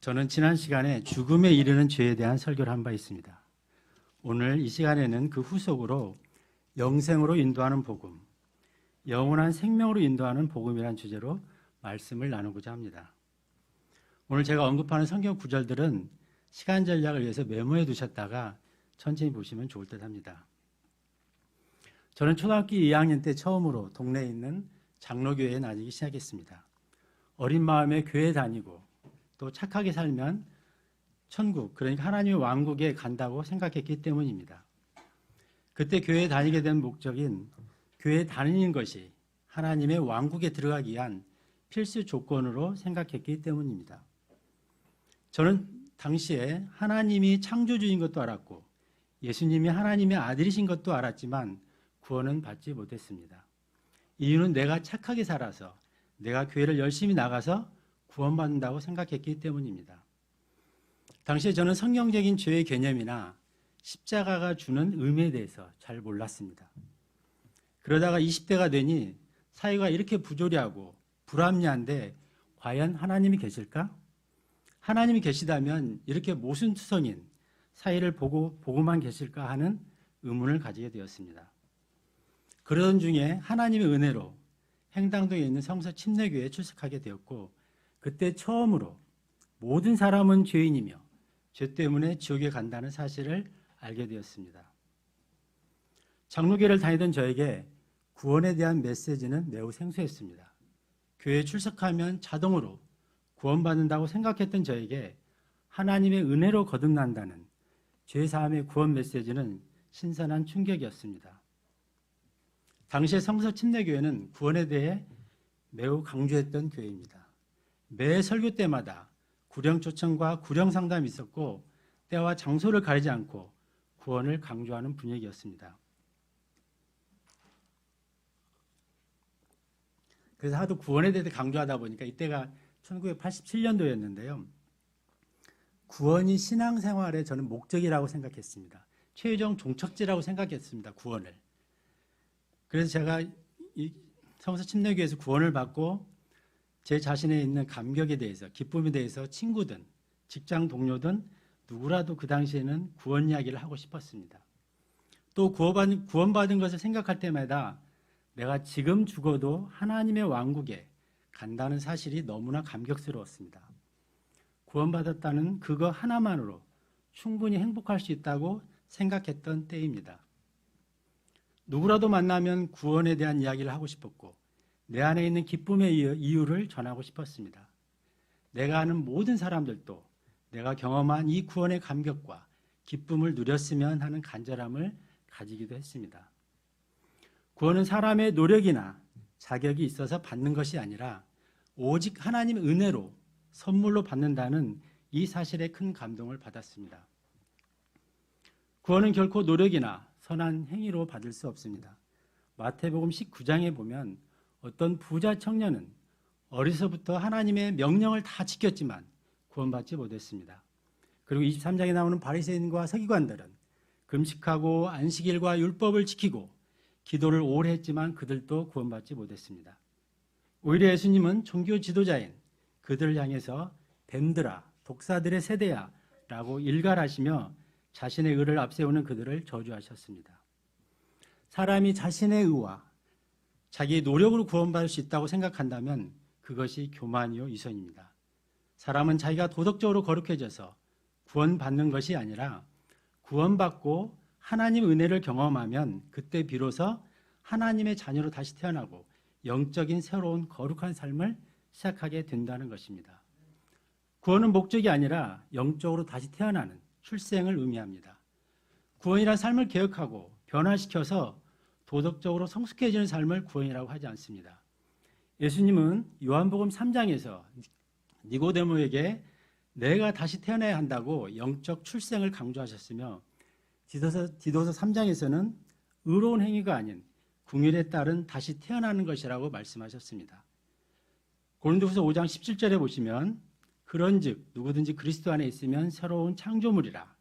저는 지난 시간에 죽음에 이르는 죄에 대한 설교를 한 바 있습니다. 오늘 이 시간에는 그 후속으로 영생으로 인도하는 복음, 영원한 생명으로 인도하는 복음이라는 주제로 말씀을 나누고자 합니다. 오늘 제가 언급하는 성경 구절들은 시간 전략을 위해서 메모해 두셨다가 천천히 보시면 좋을 듯 합니다. 저는 초등학교 2학년 때 처음으로 동네에 있는 장로교회에 다니기 시작했습니다. 어린 마음에 교회 다니고 또 착하게 살면 천국, 그러니까 하나님의 왕국에 간다고 생각했기 때문입니다. 그때 교회에 다니게 된 목적인 교회에 다니는 것이 하나님의 왕국에 들어가기 위한 필수 조건으로 생각했기 때문입니다. 저는 당시에 하나님이 창조주인 것도 알았고 예수님이 하나님의 아들이신 것도 알았지만 구원은 받지 못했습니다. 이유는 내가 착하게 살아서 내가 교회를 열심히 나가서 구원받는다고 생각했기 때문입니다. 당시에 저는 성경적인 죄의 개념이나 십자가가 주는 의미에 대해서 잘 몰랐습니다. 그러다가 20대가 되니 사회가 이렇게 부조리하고 불합리한데 과연 하나님이 계실까? 하나님이 계시다면 이렇게 모순투성인 사회를 보고만 계실까 하는 의문을 가지게 되었습니다. 그러던 중에 하나님의 은혜로 행당동에 있는 성서 침례교회에 출석하게 되었고 그때 처음으로 모든 사람은 죄인이며 죄 때문에 지옥에 간다는 사실을 알게 되었습니다. 장로교회를 다니던 저에게 구원에 대한 메시지는 매우 생소했습니다. 교회에 출석하면 자동으로 구원받는다고 생각했던 저에게 하나님의 은혜로 거듭난다는 죄사함의 구원 메시지는 신선한 충격이었습니다. 당시의 성서 침례교회는 구원에 대해 매우 강조했던 교회입니다. 매 설교 때마다 구령 초청과 구령 상담이 있었고 때와 장소를 가리지 않고 구원을 강조하는 분위기였습니다. 그래서 하도 구원에 대해 강조하다 보니까 이때가 1987년도였는데요. 구원이 신앙생활의 저는 목적이라고 생각했습니다. 최종 종착지라고 생각했습니다. 구원을. 그래서 제가 이 성서 침례교회에서 구원을 받고 제 자신에 있는 감격에 대해서, 기쁨에 대해서 친구든 직장 동료든 누구라도 그 당시에는 구원 이야기를 하고 싶었습니다. 또 구원받은 것을 생각할 때마다 내가 지금 죽어도 하나님의 왕국에 간다는 사실이 너무나 감격스러웠습니다. 구원받았다는 그거 하나만으로 충분히 행복할 수 있다고 생각했던 때입니다. 누구라도 만나면 구원에 대한 이야기를 하고 싶었고 내 안에 있는 기쁨의 이유를 전하고 싶었습니다. 내가 아는 모든 사람들도 내가 경험한 이 구원의 감격과 기쁨을 누렸으면 하는 간절함을 가지기도 했습니다. 구원은 사람의 노력이나 자격이 있어서 받는 것이 아니라 오직 하나님의 은혜로 선물로 받는다는 이 사실에 큰 감동을 받았습니다. 구원은 결코 노력이나 선한 행위로 받을 수 없습니다. 마태복음 19장에 보면 어떤 부자 청년은 어려서부터 하나님의 명령을 다 지켰지만 구원받지 못했습니다. 그리고 23장에 나오는 바리새인과 서기관들은 금식하고 안식일과 율법을 지키고 기도를 오래 했지만 그들도 구원받지 못했습니다. 오히려 예수님은 종교 지도자인 그들을 향해서 뱀들아, 독사들의 세대야 라고 일갈하시며 자신의 의를 앞세우는 그들을 저주하셨습니다. 사람이 자신의 의와 자기의 노력으로 구원받을 수 있다고 생각한다면 그것이 교만이요 이선입니다. 사람은 자기가 도덕적으로 거룩해져서 구원받는 것이 아니라 구원받고 하나님의 은혜를 경험하면 그때 비로소 하나님의 자녀로 다시 태어나고 영적인 새로운 거룩한 삶을 시작하게 된다는 것입니다. 구원은 목적이 아니라 영적으로 다시 태어나는 출생을 의미합니다. 구원이란 삶을 개혁하고 변화시켜서 도덕적으로 성숙해지는 삶을 구원이라고 하지 않습니다. 예수님은 요한복음 3장에서 니고데모에게 내가 다시 태어나야 한다고 영적 출생을 강조하셨으며 디도서 3장에서는 의로운 행위가 아닌 궁율에 따른 다시 태어나는 것이라고 말씀하셨습니다. 고린도후서 5장 17절에 보시면 그런즉 누구든지 그리스도 안에 있으면 새로운 창조물이라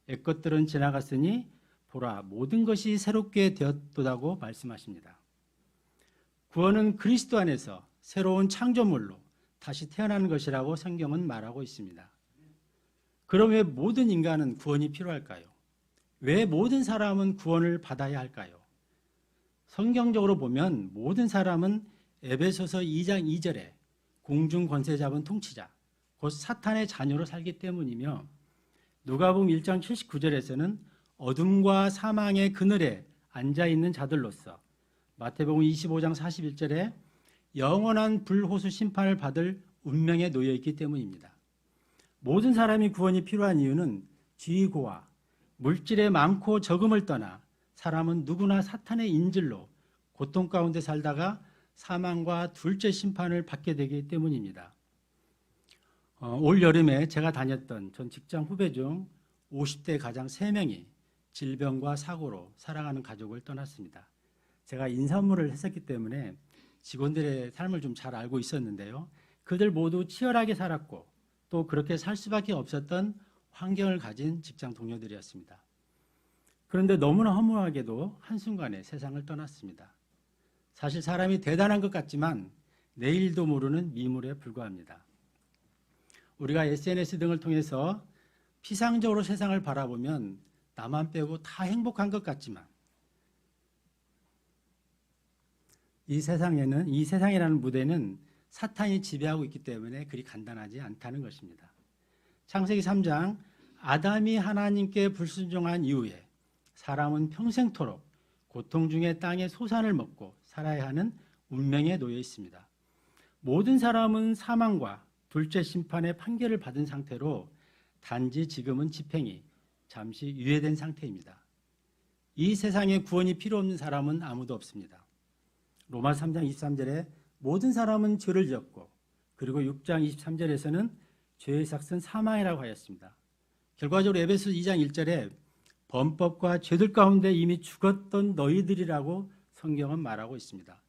옛것들은 지나갔으니 보라 모든 것이 새롭게 되었도다고 말씀하십니다. 구원은 그리스도 안에서 새로운 창조물로 다시 태어나는 것이라고 성경은 말하고 있습니다. 그럼 왜 모든 인간은 구원이 필요할까요? 왜 모든 사람은 구원을 받아야 할까요? 성경적으로 보면 모든 사람은 에베소서 2장 2절에 공중 권세 잡은 통치자, 곧 사탄의 자녀로 살기 때문이며 누가복음 1장 79절에서는 어둠과 사망의 그늘에 앉아있는 자들로서 마태복음 25장 41절에 영원한 불호수 심판을 받을 운명에 놓여있기 때문입니다. 모든 사람이 구원이 필요한 이유는 지위고와 물질의 많고 적음을 떠나 사람은 누구나 사탄의 인질로 고통 가운데 살다가 사망과 둘째 심판을 받게 되기 때문입니다. 올 여름에 제가 다녔던 전 직장 후배 중 50대 가장 3명이 질병과 사고로 살아가는 가족을 떠났습니다. 제가 인사무를 했었기 때문에 직원들의 삶을 좀 잘 알고 있었는데요. 그들 모두 치열하게 살았고 또 그렇게 살 수밖에 없었던 환경을 가진 직장 동료들이었습니다. 그런데 너무나 허무하게도 한순간에 세상을 떠났습니다. 사실 사람이 대단한 것 같지만 내일도 모르는 미물에 불과합니다. 우리가 SNS 등을 통해서 피상적으로 세상을 바라보면 나만 빼고 다 행복한 것 같지만 이 세상이라는 무대는 사탄이 지배하고 있기 때문에 그리 간단하지 않다는 것입니다. 창세기 3장 아담이 하나님께 불순종한 이후에 사람은 평생토록 고통 중에 땅의 소산을 먹고 살아야 하는 운명에 놓여 있습니다. 모든 사람은 사망과 둘째 심판의 판결을 받은 상태로 단지 지금은 집행이 잠시 유예된 상태입니다. 이 세상에 구원이 필요 없는 사람은 아무도 없습니다. 로마 3장 23절에 모든 사람은 죄를 지었고 그리고 6장 23절에서는 죄의 삭은 사망이라고 하였습니다. 결과적으로 에베소 2장 1절에 범법과 죄들 가운데 이미 죽었던 너희들이라고 성경은 말하고 있습니다.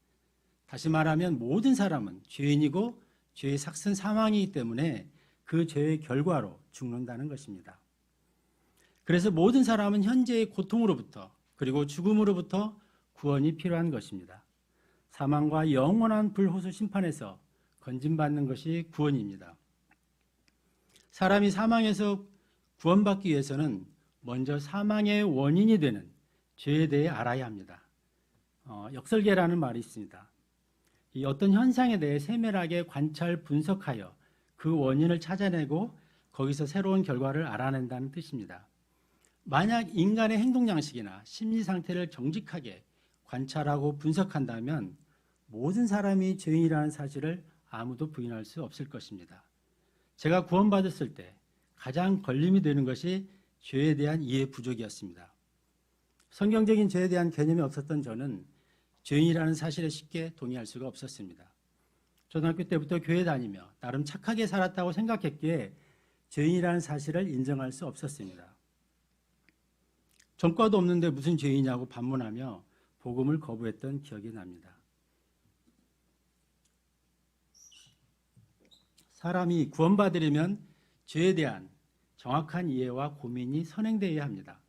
다시 말하면 모든 사람은 죄인이고 죄의 삭은 사망이기 때문에 그 죄의 결과로 죽는다는 것입니다. 그래서 모든 사람은 현재의 고통으로부터 그리고 죽음으로부터 구원이 필요한 것입니다. 사망과 영원한 불호수 심판에서 건진받는 것이 구원입니다. 사람이 사망에서 구원받기 위해서는 먼저 사망의 원인이 되는 죄에 대해 알아야 합니다. 역설계라는 말이 있습니다. 이 어떤 현상에 대해 세밀하게 관찰 분석하여 그 원인을 찾아내고 거기서 새로운 결과를 알아낸다는 뜻입니다. 만약 인간의 행동 양식이나 심리 상태를 정직하게 관찰하고 분석한다면 모든 사람이 죄인이라는 사실을 아무도 부인할 수 없을 것입니다. 제가 구원받았을 때 가장 걸림이 되는 것이 죄에 대한 이해 부족이었습니다. 성경적인 죄에 대한 개념이 없었던 저는 죄인이라는 사실에 쉽게 동의할 수가 없었습니다. 초등학교 때부터 교회 다니며 나름 착하게 살았다고 생각했기에 죄인이라는 사실을 인정할 수 없었습니다. 전과도 없는데 무슨 죄인이냐고 반문하며 복음을 거부했던 기억이 납니다. 사람이 구원받으려면 죄에 대한 정확한 이해와 고민이 선행되어야 합니다.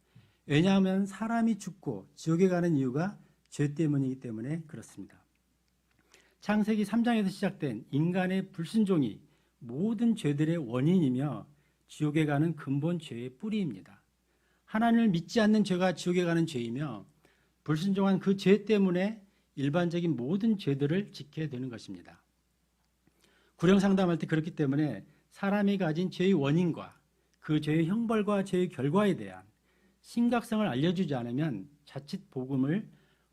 왜냐하면 사람이 죽고 지옥에 가는 이유가 죄 때문이기 때문에 그렇습니다. 창세기 3장에서 시작된 인간의 불순종이 모든 죄들의 원인이며 지옥에 가는 근본 죄의 뿌리입니다. 하나님을 믿지 않는 죄가 지옥에 가는 죄이며 불순종한 그 죄 때문에 일반적인 모든 죄들을 짓게 되는 것입니다. 구령 상담할 때 그렇기 때문에 사람이 가진 죄의 원인과 그 죄의 형벌과 죄의 결과에 대한 심각성을 알려주지 않으면 자칫 복음을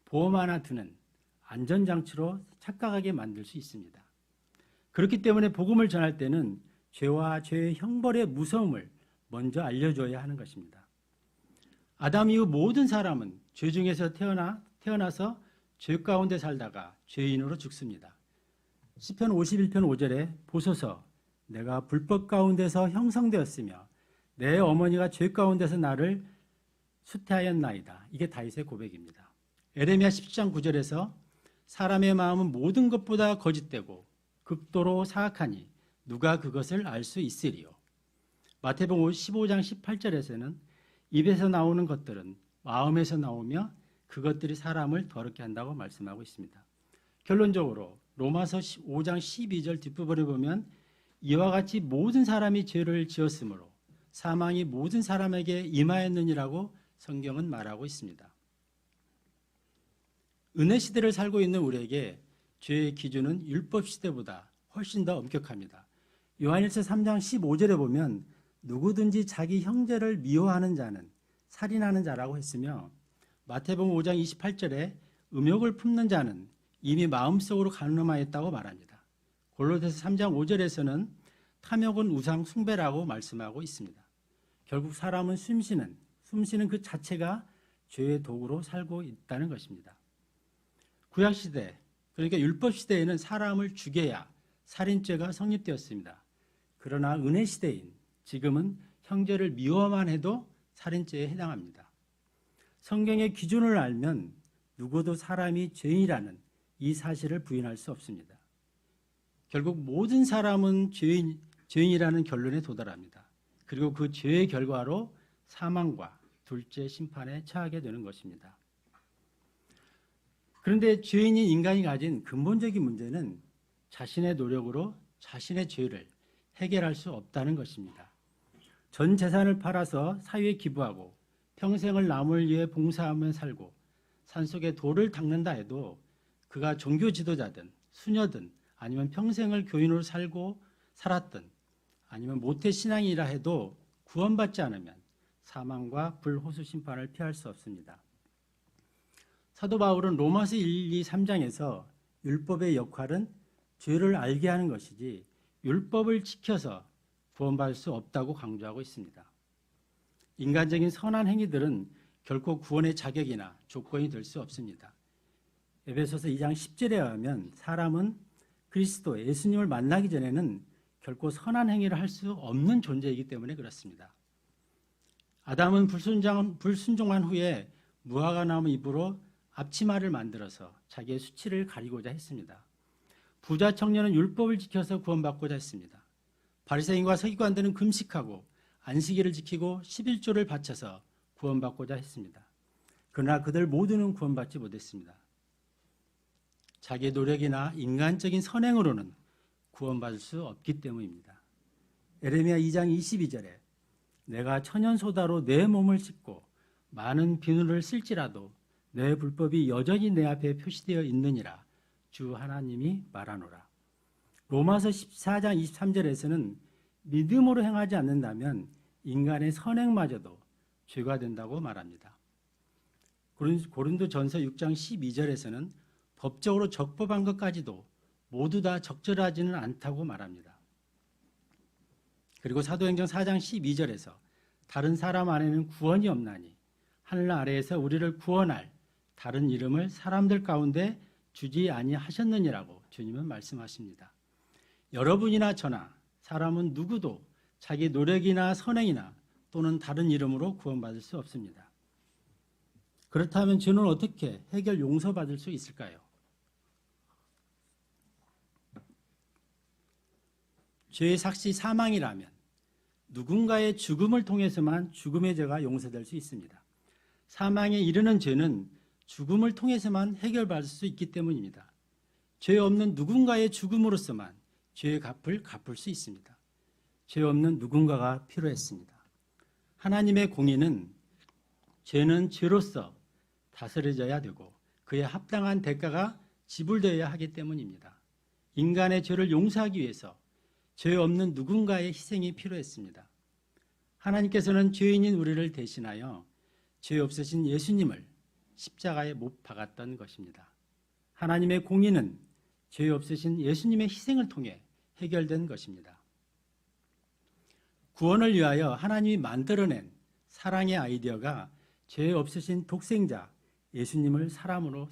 보험 하나 드는 안전장치로 착각하게 만들 수 있습니다. 그렇기 때문에 복음을 전할 때는 죄와 죄의 형벌의 무서움을 먼저 알려줘야 하는 것입니다. 아담 이후 모든 사람은 죄 중에서 태어나서 죄 가운데 살다가 죄인으로 죽습니다. 시편 51편 5절에 보소서 내가 불법 가운데서 형성되었으며 내 어머니가 죄 가운데서 나를 수태하였나이다. 이게 다윗의 고백입니다. 에레미야 17장 9절에서 사람의 마음은 모든 것보다 거짓되고 극도로 사악하니 누가 그것을 알 수 있으리요. 마태복음 15장 18절에서는 입에서 나오는 것들은 마음에서 나오며 그것들이 사람을 더럽게 한다고 말씀하고 있습니다. 결론적으로 로마서 5장 12절 뒷부분을 보면 이와 같이 모든 사람이 죄를 지었으므로 사망이 모든 사람에게 임하였느니라고 성경은 말하고 있습니다. 은혜 시대를 살고 있는 우리에게 죄의 기준은 율법 시대보다 훨씬 더 엄격합니다. 요한일서 3장 15절에 보면 누구든지 자기 형제를 미워하는 자는 살인하는 자라고 했으며, 마태복음 5장 28절에 음욕을 품는 자는 이미 마음속으로 간음하였다고 말합니다. 골로새서 3장 5절에서는 탐욕은 우상 숭배라고 말씀하고 있습니다. 결국 사람은 숨쉬는 그 자체가 죄의 도구로 살고 있다는 것입니다. 구약시대, 그러니까 율법시대에는 사람을 죽여야 살인죄가 성립되었습니다. 그러나 은혜시대인 지금은 형제를 미워만 해도 살인죄에 해당합니다. 성경의 기준을 알면 누구도 사람이 죄인이라는 이 사실을 부인할 수 없습니다. 결국 모든 사람은 죄인이라는 결론에 도달합니다. 그리고 그 죄의 결과로 사망과 둘째 심판에 처하게 되는 것입니다. 그런데 죄인인 인간이 가진 근본적인 문제는 자신의 노력으로 자신의 죄를 해결할 수 없다는 것입니다. 전 재산을 팔아서 사회에 기부하고 평생을 남을 위해 봉사하며 살고 산속에 돌을 닦는다 해도 그가 종교 지도자든 수녀든 아니면 평생을 교인으로 살았든 아니면 모태신앙이라 해도 구원받지 않으면 사망과 불호수 심판을 피할 수 없습니다. 사도 바울은 로마서 1, 2, 3장에서 율법의 역할은 죄를 알게 하는 것이지 율법을 지켜서 구원받을 수 없다고 강조하고 있습니다. 인간적인 선한 행위들은 결코 구원의 자격이나 조건이 될 수 없습니다. 에베소서 2장 10절에 의하면 사람은 그리스도 예수님을 만나기 전에는 결코 선한 행위를 할 수 없는 존재이기 때문에 그렇습니다. 아담은 불순종한 후에 무화과 나무 잎으로 앞치마를 만들어서 자기의 수치를 가리고자 했습니다. 부자 청년은 율법을 지켜서 구원받고자 했습니다. 바리새인과 서기관들은 금식하고 안식일을 지키고 11조를 바쳐서 구원받고자 했습니다. 그러나 그들 모두는 구원받지 못했습니다. 자기의 노력이나 인간적인 선행으로는 구원받을 수 없기 때문입니다. 에레미야 2장 22절에 내가 천연소다로 내 몸을 씻고 많은 비누를 쓸지라도 내 불법이 여전히 내 앞에 표시되어 있느니라 주 하나님이 말하노라. 로마서 14장 23절에서는 믿음으로 행하지 않는다면 인간의 선행마저도 죄가 된다고 말합니다. 고린도전서 6장 12절에서는 법적으로 적법한 것까지도 모두 다 적절하지는 않다고 말합니다. 그리고 사도행전 4장 12절에서 다른 사람 안에는 구원이 없나니 하늘 아래에서 우리를 구원할 다른 이름을 사람들 가운데 주지 아니하셨느니라고 주님은 말씀하십니다. 여러분이나 저나 사람은 누구도 자기 노력이나 선행이나 또는 다른 이름으로 구원받을 수 없습니다. 그렇다면 죄는 어떻게 해결 용서받을 수 있을까요? 죄의 삭시 사망이라면 누군가의 죽음을 통해서만 죽음의 죄가 용서될 수 있습니다. 사망에 이르는 죄는 죽음을 통해서만 해결받을 수 있기 때문입니다. 죄 없는 누군가의 죽음으로서만 죄의 값을 갚을 수 있습니다. 죄 없는 누군가가 필요했습니다. 하나님의 공의는 죄는 죄로서 다스려져야 되고 그에 합당한 대가가 지불되어야 하기 때문입니다. 인간의 죄를 용서하기 위해서 죄 없는 누군가의 희생이 필요했습니다. 하나님께서는 죄인인 우리를 대신하여 죄 없으신 예수님을 십자가에 못 박았던 것입니다. 하나님의 공의는 죄 없으신 예수님의 희생을 통해 해결된 것입니다. 구원을 위하여 하나님이 만들어낸 사랑의 아이디어가 죄 없으신 독생자 예수님을 사람으로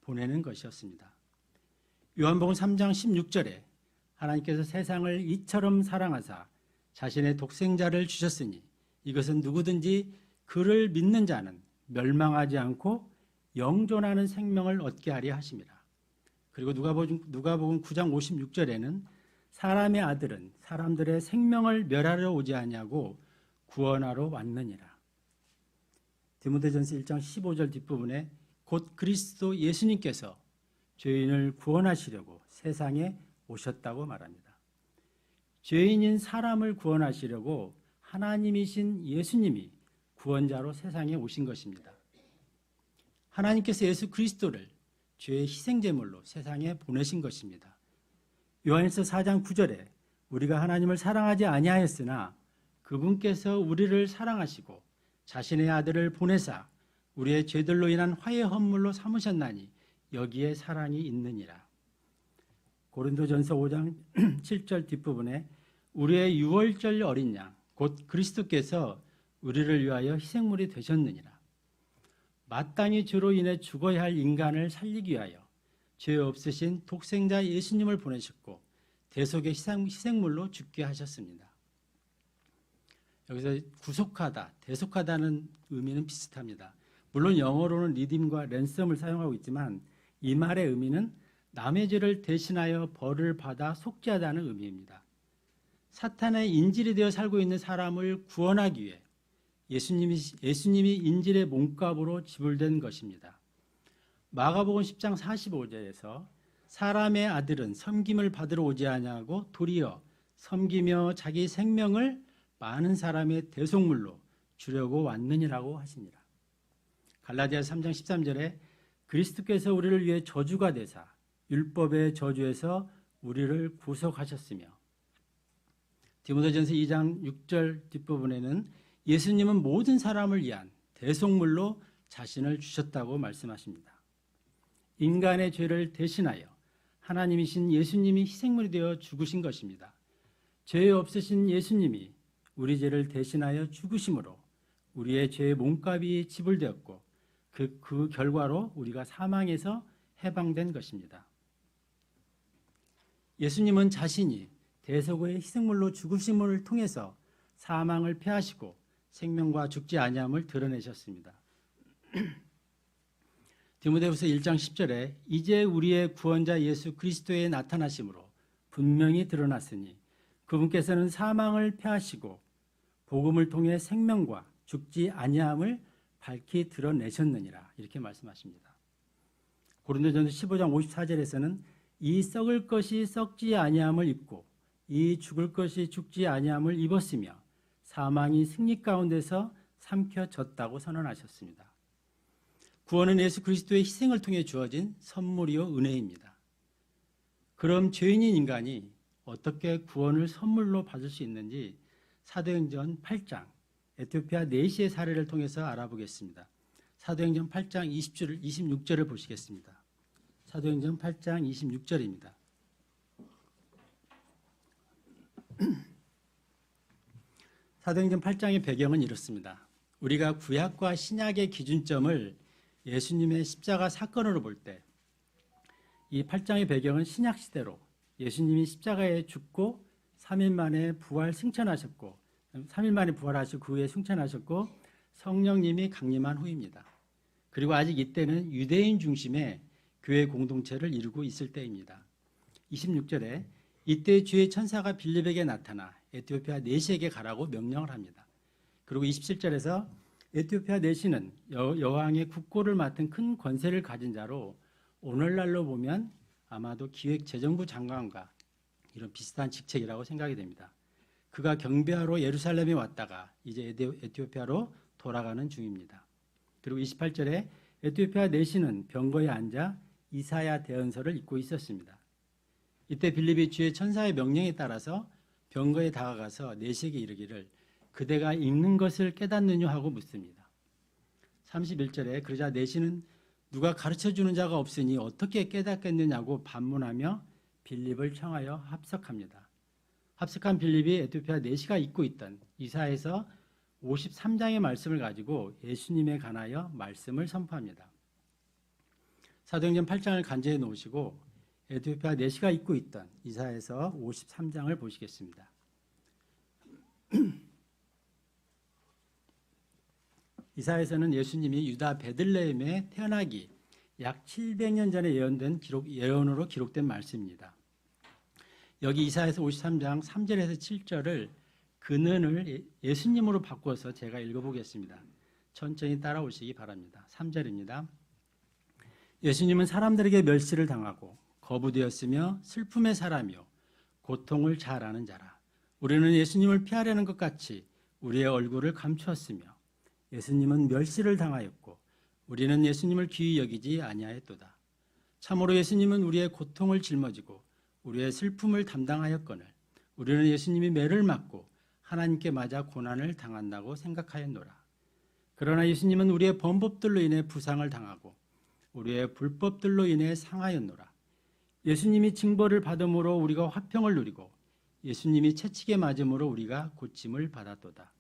보내는 것이었습니다. 요한복음 3장 16절에 하나님께서 세상을 이처럼 사랑하사 자신의 독생자를 주셨으니 이것은 누구든지 그를 믿는 자는 멸망하지 않고 영존하는 생명을 얻게 하려 하심이라. 그리고 누가복음 9장 56절에는 사람의 아들은 사람들의 생명을 멸하러 오지 아니하고 구원하러 왔느니라. 디모데전서 1장 15절 뒷부분에 곧 그리스도 예수님께서 죄인을 구원하시려고 세상에 오셨다고 말합니다. 죄인인 사람을 구원하시려고 하나님이신 예수님이 구원자로 세상에 오신 것입니다. 하나님께서 예수 그리스도를 죄의 희생제물로 세상에 보내신 것입니다. 요한일서 4장 9절에 우리가 하나님을 사랑하지 아니하였으나 그분께서 우리를 사랑하시고 자신의 아들을 보내사 우리의 죄들로 인한 화해 헌물로 삼으셨나니 여기에 사랑이 있느니라. 고린도전서 5장 7절 뒷부분에 우리의 유월절 어린 양 곧 그리스도께서 우리를 위하여 희생물이 되셨느니라. 마땅히 죄로 인해 죽어야 할 인간을 살리기 위하여 죄 없으신 독생자 예수님을 보내셨고 대속의 희생물로 죽게 하셨습니다. 여기서 구속하다, 대속하다는 의미는 비슷합니다. 물론 영어로는 리딤과 랜섬을 사용하고 있지만 이 말의 의미는 남의 죄를 대신하여 벌을 받아 속죄하다는 의미입니다. 사탄의 인질이 되어 살고 있는 사람을 구원하기 위해 예수님이 인질의 몸값으로 지불된 것입니다. 마가복음 10장 45절에서 사람의 아들은 섬김을 받으러 오지 아니하고 도리어 섬기며 자기 생명을 많은 사람의 대속물로 주려고 왔느니라고 하시니라. 갈라디아서 3장 13절에 그리스도께서 우리를 위해 저주가 되사 율법의 저주에서 우리를 구속하셨으며 디모데전서 2장 6절 뒷부분에는 예수님은 모든 사람을 위한 대속물로 자신을 주셨다고 말씀하십니다. 인간의 죄를 대신하여 하나님이신 예수님이 희생물이 되어 죽으신 것입니다. 죄 없으신 예수님이 우리 죄를 대신하여 죽으심으로 우리의 죄의 몸값이 지불되었고 그 결과로 우리가 사망에서 해방된 것입니다. 예수님은 자신이 대속의 희생물로 죽으심을 통해서 사망을 패하시고 생명과 죽지 아니함을 드러내셨습니다. 디모데후서 1장 10절에 이제 우리의 구원자 예수 그리스도의 나타나심으로 분명히 드러났으니 그분께서는 사망을 패하시고 복음을 통해 생명과 죽지 아니함을 밝히 드러내셨느니라 이렇게 말씀하십니다. 고린도전서 15장 54절에서는 이 썩을 것이 썩지 아니함을 입고 이 죽을 것이 죽지 아니함을 입었으며 사망이 승리 가운데서 삼켜졌다고 선언하셨습니다. 구원은 예수 그리스도의 희생을 통해 주어진 선물이요 은혜입니다. 그럼 죄인인 인간이 어떻게 구원을 선물로 받을 수 있는지 사도행전 8장 에티오피아 내시의 사례를 통해서 알아보겠습니다. 사도행전 8장 26절을 보시겠습니다. 사도행전 8장 26절입니다. 사도행전 8장의 배경은 이렇습니다. 우리가 구약과 신약의 기준점을 예수님의 십자가 사건으로 볼 때 이 8장의 배경은 신약 시대로 예수님이 십자가에 죽고 3일 만에 부활 승천하셨고 3일 만에 부활하시고 그 후에 승천하셨고 성령님이 강림한 후입니다. 그리고 아직 이때는 유대인 중심의 교회 공동체를 이루고 있을 때입니다. 26절에 이때 주의 천사가 빌립에게 나타나 에티오피아 내시에게 가라고 명령을 합니다. 그리고 27절에서 에티오피아 내시는 여왕의 국고를 맡은 큰 권세를 가진 자로 오늘날로 보면 아마도 기획재정부 장관과 이런 비슷한 직책이라고 생각이 됩니다. 그가 경배하러 예루살렘에 왔다가 이제 에티오피아로 돌아가는 중입니다. 그리고 28절에 에티오피아 내시는 병거에 앉아 이사야 대언서를 읽고 있었습니다. 이때 빌립이 주의 천사의 명령에 따라서 병거에 다가가서 내시에게 이르기를 그대가 읽는 것을 깨닫느냐 하고 묻습니다. 31절에 그러자 내시는 누가 가르쳐주는 자가 없으니 어떻게 깨닫겠느냐고 반문하며 빌립을 청하여 합석합니다. 합석한 빌립이 에티오피아 내시가 읽고 있던 이사야서 53장의 말씀을 가지고 예수님에 관하여 말씀을 선포합니다. 사도행전 8장을 간제해 놓으시고 에티오피아 내시가 읽고 있던 이사야서 53장을 보시겠습니다. 이사야서는 예수님이 유다 베들레헴에 태어나기 약 700년 전에 예언으로 기록된 말씀입니다. 여기 이사야서 53장 3절에서 7절을 근원을 예수님으로 바꿔서 제가 읽어보겠습니다. 천천히 따라오시기 바랍니다. 3절입니다. 예수님은 사람들에게 멸시를 당하고 거부되었으며 슬픔의 사람이요 고통을 잘 아는 자라. 우리는 예수님을 피하려는 것 같이 우리의 얼굴을 감추었으며 예수님은 멸시를 당하였고 우리는 예수님을 귀히 여기지 아니하였도다. 참으로 예수님은 우리의 고통을 짊어지고 우리의 슬픔을 담당하였거늘 우리는 예수님이 매를 맞고 하나님께 맞아 고난을 당한다고 생각하였노라. 그러나 예수님은 우리의 범법들로 인해 부상을 당하고 우리의 불법들로 인해 상하였노라. 예수님이 징벌을 받음으로 우리가 화평을 누리고 예수님이 채찍에 맞음으로 우리가 고침을 받았도다.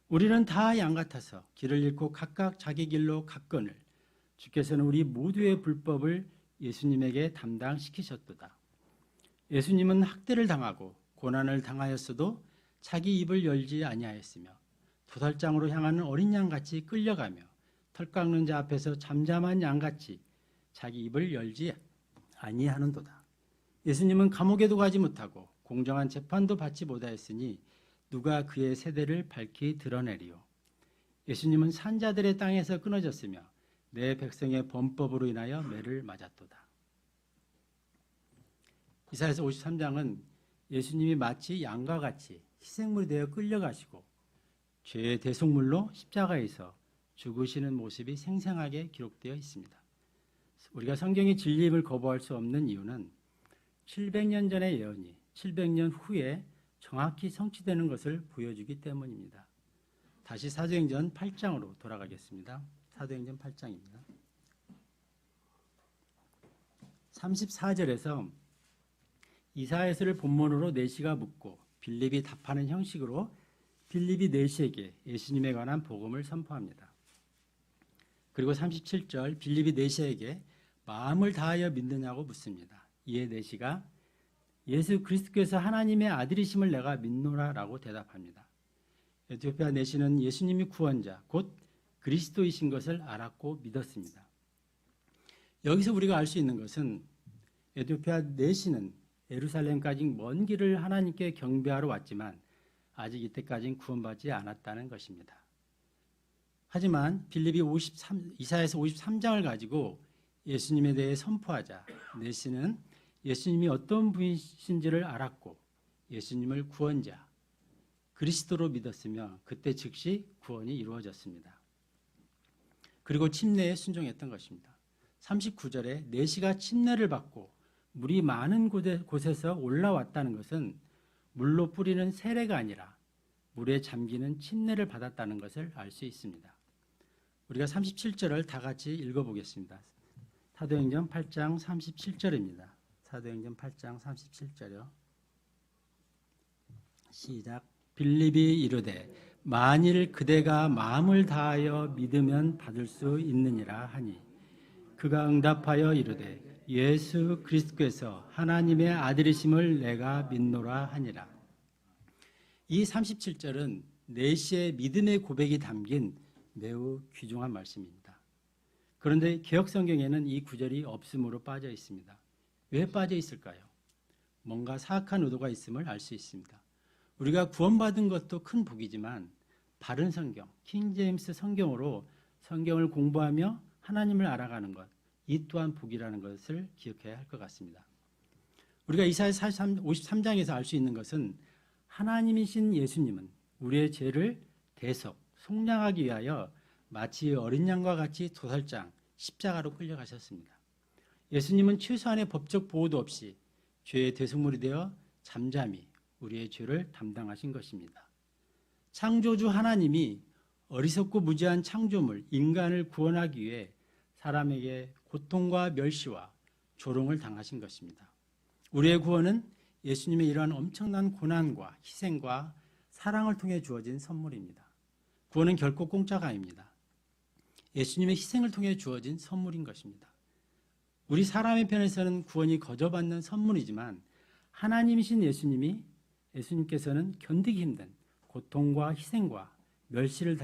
우리는 다 양 같아서 길을 잃고 각각 자기 길로 갔거늘 주께서는 우리 모두의 불법을 예수님에게 담당시키셨도다. 예수님은 학대를 당하고 고난을 당하였어도 자기 입을 열지 아니하였으며 도살장으로 향하는 어린 양같이 끌려가며 털 깎는 자 앞에서 잠잠한 양같이 자기 입을 열지 아니하는도다. 예수님은 감옥에도 가지 못하고 공정한 재판도 받지 못하였으니 누가 그의 세대를 밝히 드러내리요. 예수님은 산자들의 땅에서 끊어졌으며 내 백성의 범법으로 인하여 매를 맞았도다. 이사야서 53장은 예수님이 마치 양과 같이 희생물이 되어 끌려가시고 죄의 대속물로 십자가에서 죽으시는 모습이 생생하게 기록되어 있습니다. 우리가 성경의 진리임을 거부할 수 없는 이유는 700년 전의 예언이 700년 후에 정확히 성취되는 것을 보여주기 때문입니다. 다시 사도행전 8장으로 돌아가겠습니다. 사도행전 8장입니다. 34절에서 이사야서를 본문으로 내시가 묻고 빌립이 답하는 형식으로 빌립이 내시에게 예수님에 관한 복음을 선포합니다. 그리고 37절 빌립이 내시에게 마음을 다하여 믿느냐고 묻습니다. 이에 내시가 예수 그리스도께서 하나님의 아들이심을 내가 믿노라라고 대답합니다. 에티오피아 내시는 예수님이 구원자 곧 그리스도이신 것을 알았고 믿었습니다. 여기서 우리가 알 수 있는 것은 에티오피아 내시는 예루살렘까지 먼 길을 하나님께 경배하러 왔지만 아직 이때까지는 구원받지 않았다는 것입니다. 하지만 빌립이 이사야서 53장을 가지고 예수님에 대해 선포하자 내시는 예수님이 어떤 분이신지를 알았고 예수님을 구원자 그리스도로 믿었으며 그때 즉시 구원이 이루어졌습니다. 그리고 침례에 순종했던 것입니다. 39절에 내시가 침례를 받고 물이 많은 곳에서 올라왔다는 것은 물로 뿌리는 세례가 아니라 물에 잠기는 침례를 받았다는 것을 알 수 있습니다. 우리가 37절을 다 같이 읽어보겠습니다. 사도행전 8장 37절입니다. 사도행전 8장 37절이요. 시작. 빌립이 이르되 만일 그대가 마음을 다하여 믿으면 받을 수 있느니라 하니 그가 응답하여 이르되 예수 그리스도께서 하나님의 아들이심을 내가 믿노라 하니라. 이 37절은 내시의 믿음의 고백이 담긴 매우 귀중한 말씀입니다. 그런데 개역성경에는 이 구절이 없음으로 빠져 있습니다. 왜 빠져 있을까요? 뭔가 사악한 의도가 있음을 알 수 있습니다. 우리가 구원받은 것도 큰 복이지만 바른 성경, 킹제임스 성경으로 성경을 공부하며 하나님을 알아가는 것, 이 또한 복이라는 것을 기억해야 할 것 같습니다. 우리가 이사야 53장에서 알 수 있는 것은 하나님이신 예수님은 우리의 죄를 대속, 속량하기 위하여 마치 어린 양과 같이 도살장, 십자가로 끌려가셨습니다. 예수님은 최소한의 법적 보호도 없이 죄의 대속물이 되어 잠잠히 우리의 죄를 담당하신 것입니다. 창조주 하나님이 어리석고 무지한 창조물, 인간을 구원하기 위해 사람에게 고통과 멸시와 조롱을 당하신 것입니다. 우리의 구원은 예수님의 이러한 엄청난 고난과 희생과 사랑을 통해 주어진 선물입니다. 구원은 결코 공짜가 아닙니다. 예수님의 희생을 통해 주어진 선물인 것입니다. 우리 사람의 편에서는 구원이 거저받는 선물이지만 하나님이신 예수님께서는 견디기 힘든 고통과 희생과 멸시를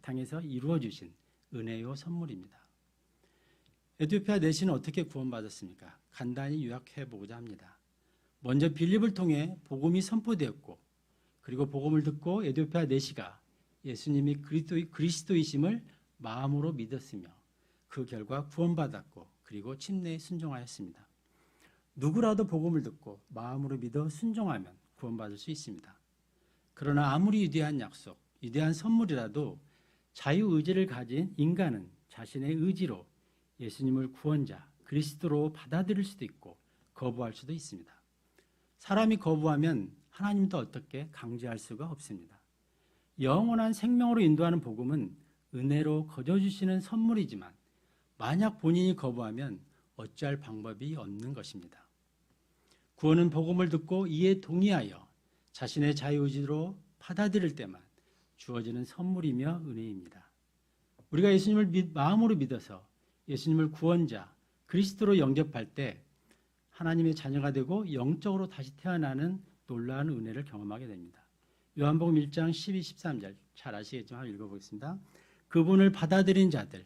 당해서 이루어주신 은혜요 선물입니다. 에티오피아 내시는 어떻게 구원받았습니까? 간단히 요약해 보고자 합니다. 먼저 빌립을 통해 복음이 선포되었고 그리고 복음을 듣고 에티오피아 내시가 예수님이 그리스도이심을 마음으로 믿었으며 그 결과 구원받았고 그리고 침례에 순종하였습니다. 누구라도 복음을 듣고 마음으로 믿어 순종하면 구원받을 수 있습니다. 그러나 아무리 위대한 약속, 위대한 선물이라도 자유의지를 가진 인간은 자신의 의지로 예수님을 구원자, 그리스도로 받아들일 수도 있고 거부할 수도 있습니다. 사람이 거부하면 하나님도 어떻게 강제할 수가 없습니다. 영원한 생명으로 인도하는 복음은 은혜로 거저주시는 선물이지만 만약 본인이 거부하면 어찌할 방법이 없는 것입니다. 구원은 복음을 듣고 이에 동의하여 자신의 자유의지로 받아들일 때만 주어지는 선물이며 은혜입니다. 우리가 예수님을 마음으로 믿어서 예수님을 구원자, 그리스도로 영접할 때 하나님의 자녀가 되고 영적으로 다시 태어나는 놀라운 은혜를 경험하게 됩니다. 요한복음 1장 12, 13절 잘 아시겠지만 읽어보겠습니다. 그분을 받아들인 자들,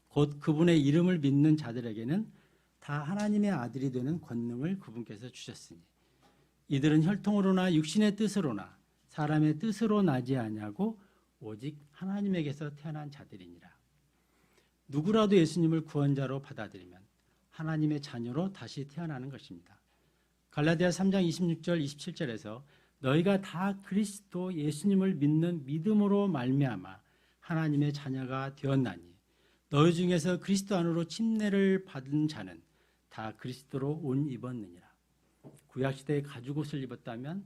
곧 그분의 이름을 믿는 자들에게는 다 하나님의 아들이 되는 권능을 그분께서 주셨으니 이들은 혈통으로나 육신의 뜻으로나 사람의 뜻으로 나지 아니하고 오직 하나님에게서 태어난 자들이니라. 누구라도 예수님을 구원자로 받아들이면 하나님의 자녀로 다시 태어나는 것입니다. 갈라디아 3장 26절 27절에서 너희가 다 그리스도 예수님을 믿는 믿음으로 말미암아 하나님의 자녀가 되었나니 너희 중에서 그리스도 안으로 침례를 받은 자는 다 그리스도로 옷 입었느니라. 구약시대에 가죽옷을 입었다면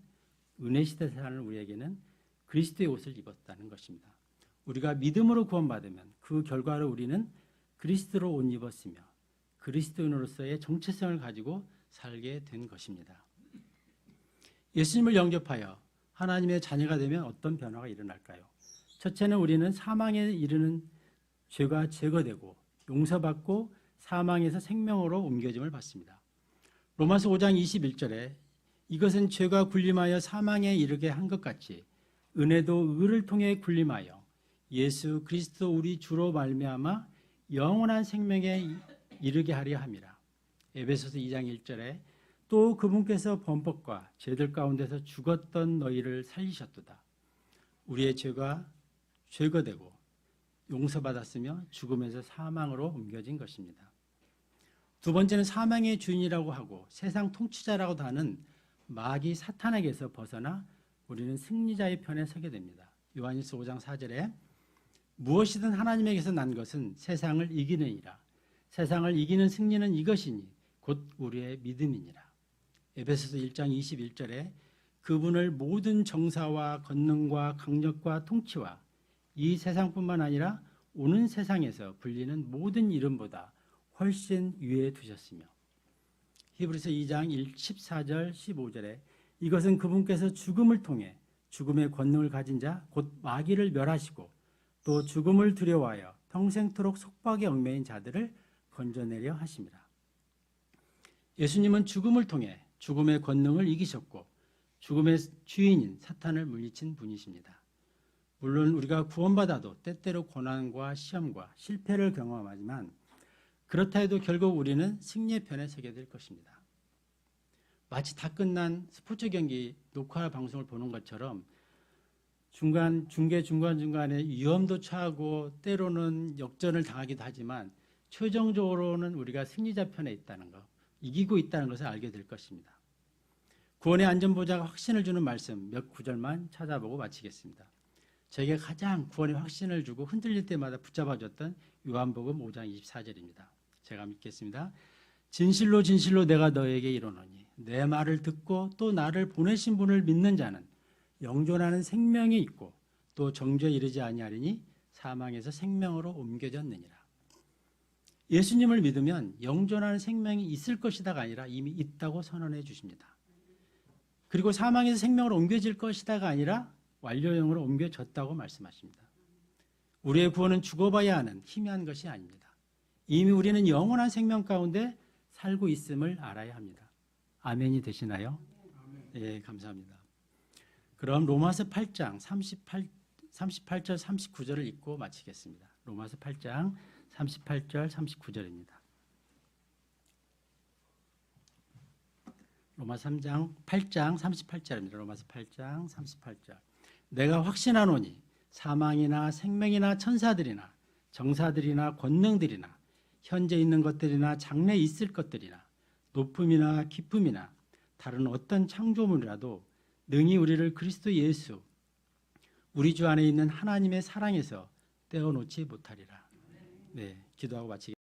은혜시대 사는 우리에게는 그리스도의 옷을 입었다는 것입니다. 우리가 믿음으로 구원받으면 그 결과로 우리는 그리스도로 옷 입었으며 그리스도인으로서의 정체성을 가지고 살게 된 것입니다. 예수님을 영접하여 하나님의 자녀가 되면 어떤 변화가 일어날까요? 첫째는 우리는 사망에 이르는 죄가 제거되고 용서받고 사망에서 생명으로 옮겨짐을 받습니다. 로마서 5장 21절에 이것은 죄가 군림하여 사망에 이르게 한 것 같이 은혜도 의를 통해 군림하여 예수 그리스도 우리 주로 말미암아 영원한 생명에 이르게 하려 함이라. 에베소서 2장 1절에 또 그분께서 범법과 죄들 가운데서 죽었던 너희를 살리셨도다. 우리의 죄가 제거되고 용서받았으며 죽음에서 사망으로 옮겨진 것입니다. 두 번째는 사망의 주인이라고 하고 세상 통치자라고도 하는 마귀 사탄에게서 벗어나 우리는 승리자의 편에 서게 됩니다. 요한일서 5장 4절에 무엇이든 하나님에게서 난 것은 세상을 이기느니라. 세상을 이기는 승리는 이것이니 곧 우리의 믿음이니라. 에베소서 1장 21절에 그분을 모든 정사와 권능과 강력과 통치와 이 세상뿐만 아니라 오는 세상에서 불리는 모든 이름보다 훨씬 위에 두셨으며 히브리서 2장 14절 15절에 이것은 그분께서 죽음을 통해 죽음의 권능을 가진 자 곧 마귀를 멸하시고 또 죽음을 두려워하여 평생토록 속박에 얽매인 자들을 건져내려 하심이라. 예수님은 죽음을 통해 죽음의 권능을 이기셨고 죽음의 주인인 사탄을 물리친 분이십니다. 물론 우리가 구원받아도 때때로 고난과 시험과 실패를 경험하지만 그렇다 해도 결국 우리는 승리의 편에 서게 될 것입니다. 마치 다 끝난 스포츠 경기 녹화 방송을 보는 것처럼 중간중간에 위험도 처하고 때로는 역전을 당하기도 하지만 최종적으로는 우리가 승리자 편에 있다는 것, 이기고 있다는 것을 알게 될 것입니다. 구원의 안전보장과 확신을 주는 말씀 몇 구절만 찾아보고 마치겠습니다. 저에게 가장 구원의 확신을 주고 흔들릴 때마다 붙잡아줬던 요한복음 5장 24절입니다. 제가 믿겠습니다. 진실로 진실로 내가 너에게 이르노니 내 말을 듣고 또 나를 보내신 분을 믿는 자는 영존하는 생명이 있고 또 정죄에 이르지 아니하리니 사망에서 생명으로 옮겨졌느니라. 예수님을 믿으면 영존하는 생명이 있을 것이다가 아니라 이미 있다고 선언해 주십니다. 그리고 사망에서 생명으로 옮겨질 것이다가 아니라 완료형으로 옮겨졌다고 말씀하십니다. 우리의 구원은 죽어봐야 하는 희미한 것이 아닙니다. 이미 우리는 영원한 생명 가운데 살고 있음을 알아야 합니다. 아멘이 되시나요? 예, 감사합니다. 그럼 로마서 8장 38절 39절을 읽고 마치겠습니다. 로마서 8장 38절 39절입니다. 로마서 8장 38절입니다. 로마서 8장 38절. 내가 확신하노니 사망이나 생명이나 천사들이나 정사들이나 권능들이나 현재 있는 것들이나 장래 있을 것들이나 높음이나 깊음이나 다른 어떤 창조물이라도 능히 우리를 그리스도 예수 우리 주 안에 있는 하나님의 사랑에서 떼어놓지 못하리라. 네, 기도하고 마치겠습니다.